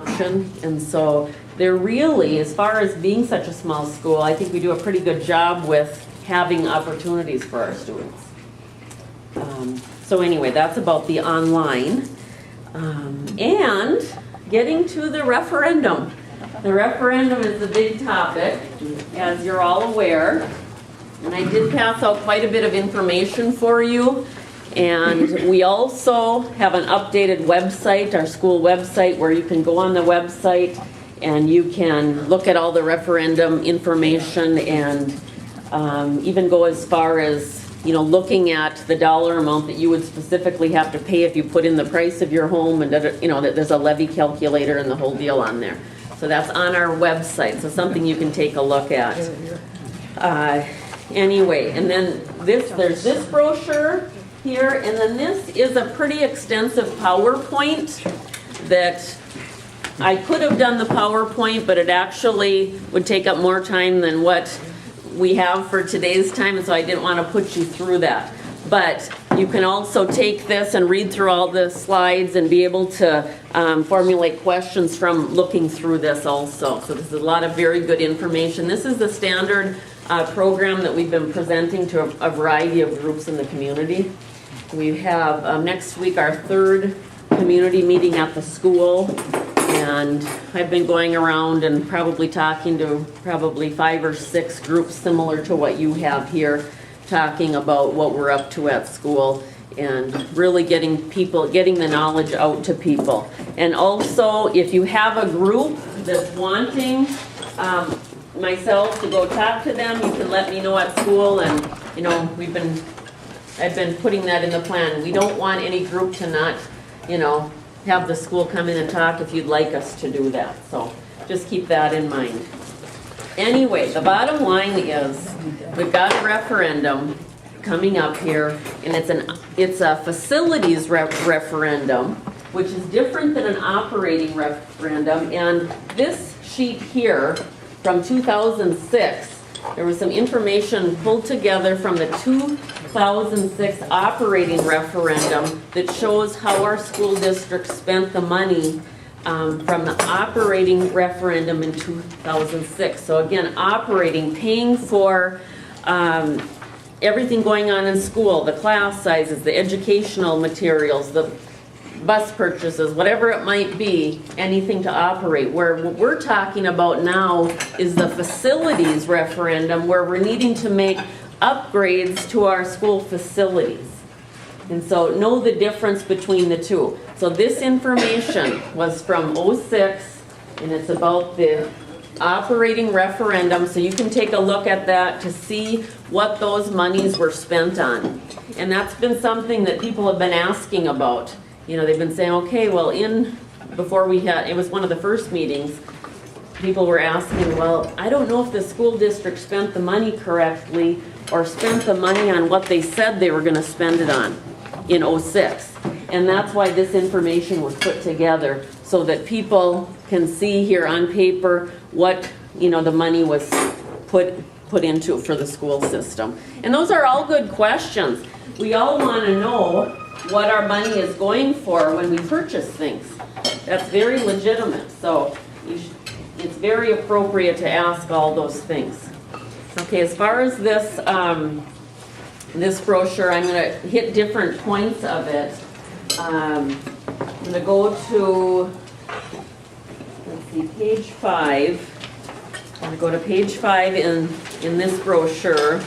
option. And so they're really, as far as being such a small school, I think we do a pretty good job with having opportunities for our students. So anyway, that's about the online. And getting to the referendum. The referendum is the big topic, as you're all aware. And I did pass out quite a bit of information for you. And we also have an updated website, our school website, where you can go on the website and you can look at all the referendum information and even go as far as, you know, looking at the dollar amount that you would specifically have to pay if you put in the price of your home, and you know that there's a levy calculator and the whole deal on there. So that's on our website, so something you can take a look at. Anyway, and then there's this brochure here, and then this is a pretty extensive PowerPoint that I could have done the PowerPoint, but it actually would take up more time than what we have for today's time, and so I didn't want to put you through that. But you can also take this and read through all the slides and be able to formulate questions from looking through this also. So this is a lot of very good information. This is the standard program that we've been presenting to a variety of groups in the community. We have next week our third community meeting at the school. And I've been going around and probably talking to probably 5 or 6 groups similar to what you have here, talking about what we're up to at school and really getting the knowledge out to people. And also, if you have a group that's wanting myself to go talk to them, you can let me know at school. And you know, I've been putting that in the plan. We don't want any group to not, you know, have the school come in and talk if you'd like us to do that. So just keep that in mind. Anyway, the bottom line is we've got a referendum coming up here, and it's a facilities referendum, which is different than an operating referendum. And this sheet here from 2006, there was some information pulled together from the 2006 operating referendum that shows how our school district spent the money from the operating referendum in 2006. So again, operating, paying for everything going on in school, the class sizes, the educational materials, the bus purchases, whatever it might be, anything to operate. Where what we're talking about now is the facilities referendum, where we're needing to make upgrades to our school facilities. And so know the difference between the two. So this information was from '06, and it's about the operating referendum, so you can take a look at that to see what those monies were spent on. And that's been something that people have been asking about. You know, they've been saying, okay, well, before we had, it was one of the first meetings, people were asking, well, I don't know if the school district spent the money correctly or spent the money on what they said they were going to spend it on in '06. And that's why this information was put together, so that people can see here on paper what, you know, the money was put into for the school system. And those are all good questions. We all want to know what our money is going for when we purchase things. That's very legitimate. So it's very appropriate to ask all those things. Okay, as far as this this brochure, I'm going to hit different points of it. I'm going to go to, let's see, page 5. I'm going to go to page 5 in this brochure.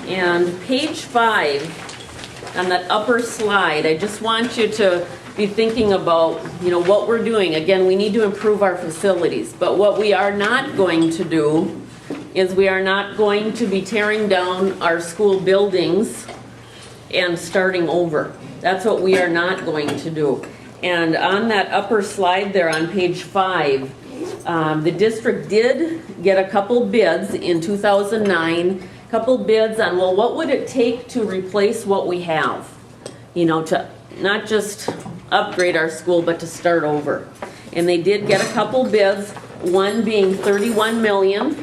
And page 5, on that upper slide, I just want you to be thinking about, you know, what we're doing. Again, we need to improve our facilities, but what we are not going to do is we are not going to be tearing down our school buildings and starting over. That's what we are not going to do. And on that upper slide there on page 5, the district did get a couple bids in 2009, couple bids on, well, what would it take to replace what we have? You know, to not just upgrade our school, but to start over. And they did get a couple bids, one being 31 million.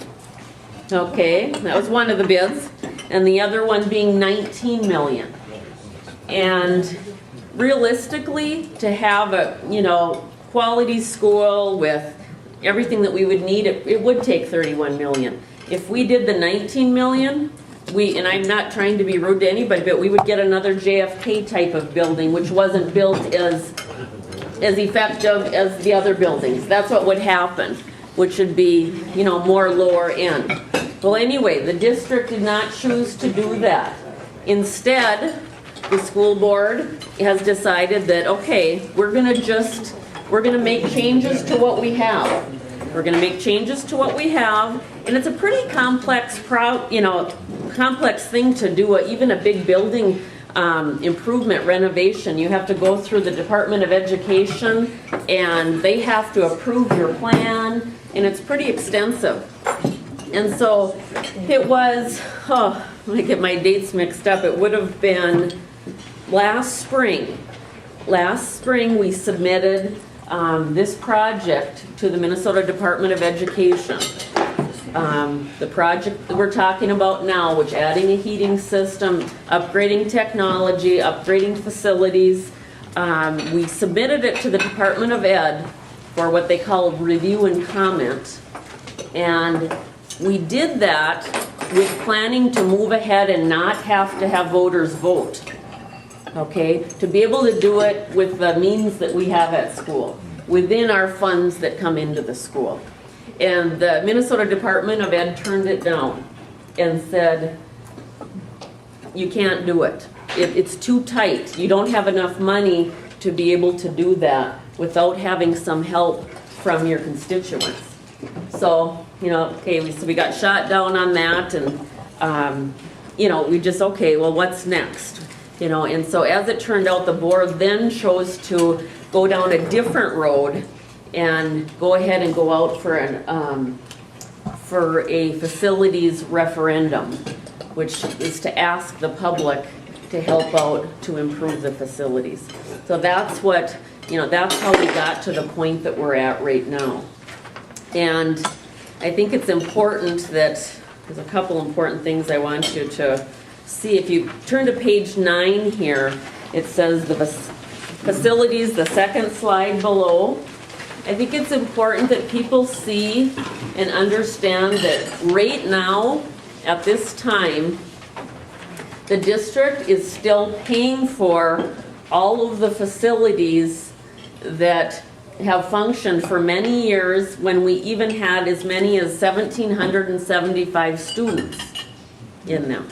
Okay, that was one of the bids, and the other one being 19 million. And realistically, to have a, you know, quality school, with everything that we would need, it would take 31 million. If we did the 19 million, and I'm not trying to be rude to anybody, but we would get another JFK type of building, which wasn't built as effective as the other buildings. That's what would happen, which would be, you know, more lower end. Well, anyway, the district did not choose to do that. Instead, the school board has decided that, okay, we're gonna make changes to what we have. We're gonna make changes to what we have, and it's a pretty complex complex thing to do, even a big building improvement renovation. You have to go through the Department of Education, and they have to approve your plan, and it's pretty extensive. And so it was, I get my dates mixed up, it would have been last spring. Last spring we submitted this project to the Minnesota Department of Education. The project that we're talking about now, which adding a heating system, upgrading technology, upgrading facilities, we submitted it to the Department of Ed for what they call review and comment. And we did that with planning to move ahead and not have to have voters vote. Okay, to be able to do it with the means that we have at school, within our funds that come into the school. And the Minnesota Department of Ed turned it down and said, you can't do it. It's too tight. You don't have enough money to be able to do that without having some help from your constituents. So, you know, okay, so we got shot down on that, and, you know, we just, okay, well, what's next? You know, and so as it turned out, the board then chose to go down a different road and go ahead and go out for a facilities referendum, which is to ask the public to help out to improve the facilities. So that's what, you know, that's how we got to the point that we're at right now. And I think it's important that, there's a couple important things I want you to see. If you turn to page 9 here, it says the facilities, the second slide below. I think it's important that people see and understand that right now, at this time, the district is still paying for all of the facilities that have functioned for many years, when we even had as many as 1,775 students in them.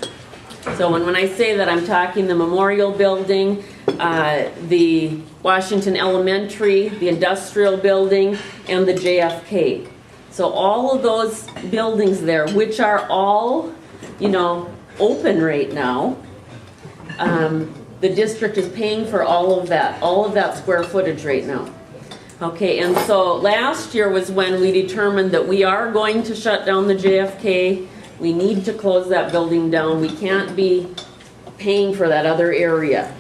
So when I say that, I'm talking the Memorial Building, the Washington Elementary, the Industrial Building, and the JFK. So all of those buildings there, which are all, you know, open right now, the district is paying for all of that square footage right now. Okay, and so last year was when we determined that we are going to shut down the JFK. We need to close that building down. We can't be paying for that other area.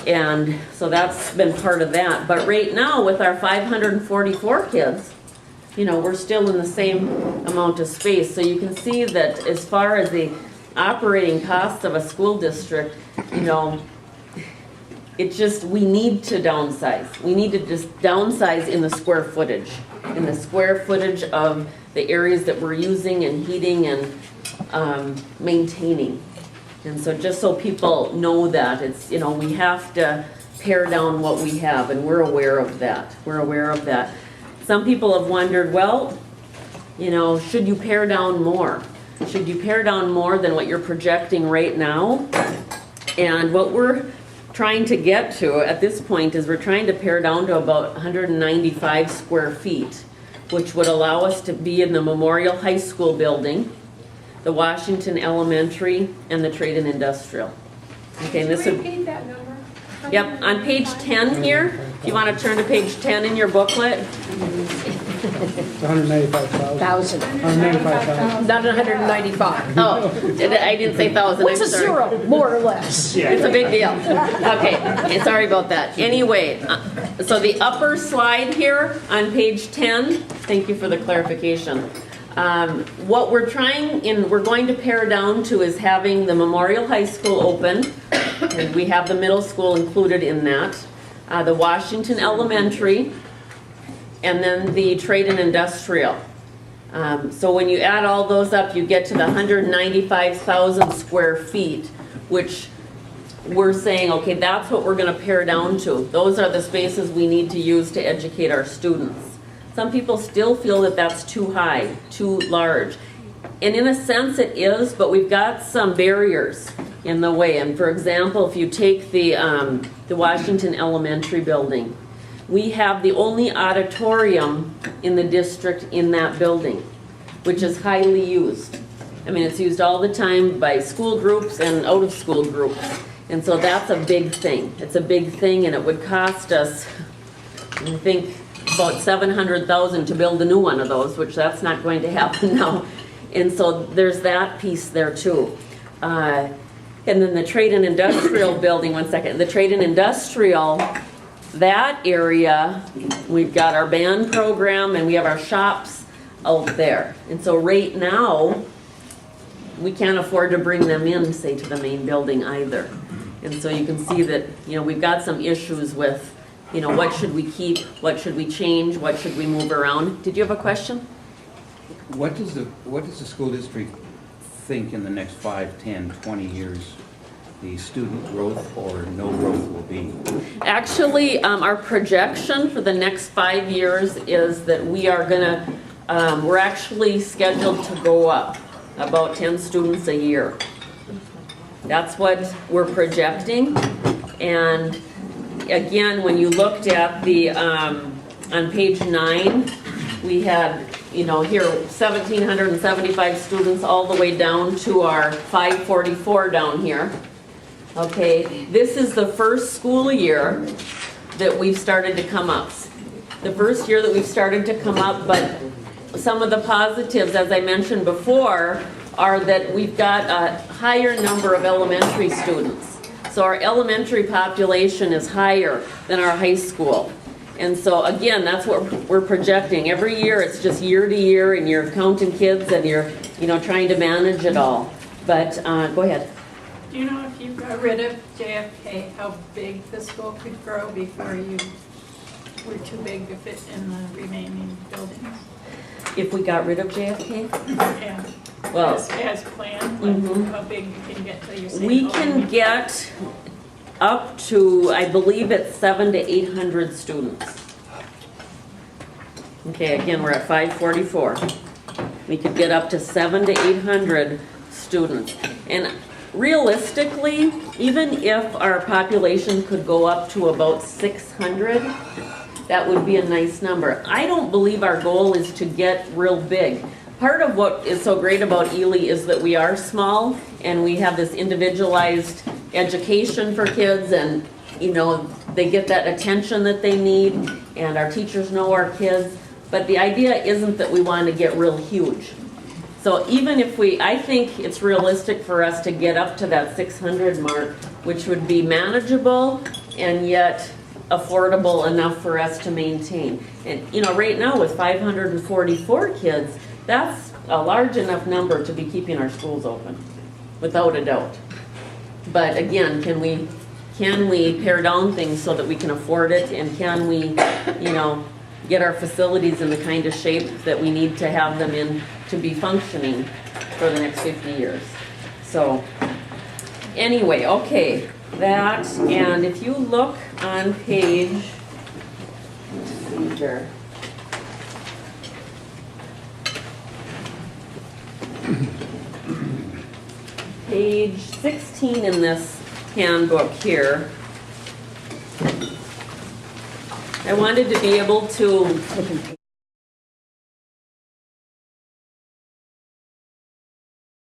And so that's been part of that. But right now, with our 544 kids, you know, we're still in the same amount of space. So you can see that as far as the operating costs of a school district, you know, it's just, we need to downsize. We need to just downsize in the square footage of the areas that we're using and heating and maintaining. And so just so people know that, it's, you know, we have to pare down what we have, and we're aware of that. We're aware of that. Some people have wondered, well, you know, should you pare down more? Should you pare down more than what you're projecting right now? And what we're trying to get to at this point is we're trying to pare down to about 195 square feet, which would allow us to be in the Memorial High School building, the Washington Elementary, and the Trade and Industrial. Okay, and this would repeat that number? Yep, on page 10 here, if you want to turn to page 10 in your booklet. 195,000. 195,000. Not 195. Oh, I didn't say thousand, What's I'm a sorry. zero, more or less? It's a big deal. Okay, sorry about that. Anyway, so the upper slide here on page 10, thank you for the clarification. What we're going to pare down to is having the Memorial High School open, and we have the middle school included in that. The Washington Elementary, and then the trade and industrial. So when you add all those up, you get to the 195,000 square feet, which we're saying, okay, that's what we're gonna pare down to. Those are the spaces we need to use to educate our students. Some people still feel that that's too high, too large. And in a sense it is, but we've got some barriers in the way. And for example, if you take the Washington Elementary building, we have the only auditorium in the district in that building, which is highly used. I mean, it's used all the time by school groups and out of school groups. And so that's a big thing. It's a big thing, and it would cost us, I think, about $700,000 to build a new one of those, which that's not going to happen now. And so there's that piece there too. And then the trade and industrial building, one second, the trade and industrial, that area, we've got our band program and we have our shops out there. And so right now, we can't afford to bring them in, say, to the main building either. And so you can see that, we've got some issues with, what should we keep, what should we change, what should we move around? Did you have a question? What does the school district think in the next 5, 10, 20 years the student growth or no growth will be? Actually, our projection for the next 5 years is that we are gonna, we're actually scheduled to go up about 10 students a year. That's what we're projecting. And again, when you looked at the, on page 9, we had, here 1,775 students all the way down to our 544 down here. Okay, this is the first school year that we've started to come up. The first year that we've started to come up, but some of the positives, as I mentioned before, are that we've got a higher number of elementary students. So our elementary population is higher than our high school. And so again, that's what we're projecting. Every year, it's just year to year, and you're counting kids and you're, trying to manage it all. But go ahead. Do you know if you got rid of JFK, how big the school could grow before you were too big to fit in the remaining buildings? If we got rid of JFK? Yeah. Well, as planned, like how big you can get till you're saying, we can get up to, I believe it's 700 to 800 students. Okay, again, we're at 544. We could get up to 700 to 800 students. And realistically, even if our population could go up to about 600, that would be a nice number. I don't believe our goal is to get real big. Part of what is so great about Ely is that we are small and we have this individualized education for kids, and they get that attention that they need, and our teachers know our kids. But the idea isn't that we want to get real huge. So even if I think it's realistic for us to get up to that 600 mark, which would be manageable and yet affordable enough for us to maintain. And right now with 544 kids, that's a large enough number to be keeping our schools open, without a doubt. But again, can we pare down things so that we can afford it, and can we, get our facilities in the kind of shape that we need to have them in to be functioning for the next 50 years. So anyway, okay, that, and if you look on page, let's see here. Page 16 in this handbook here. I wanted to be able to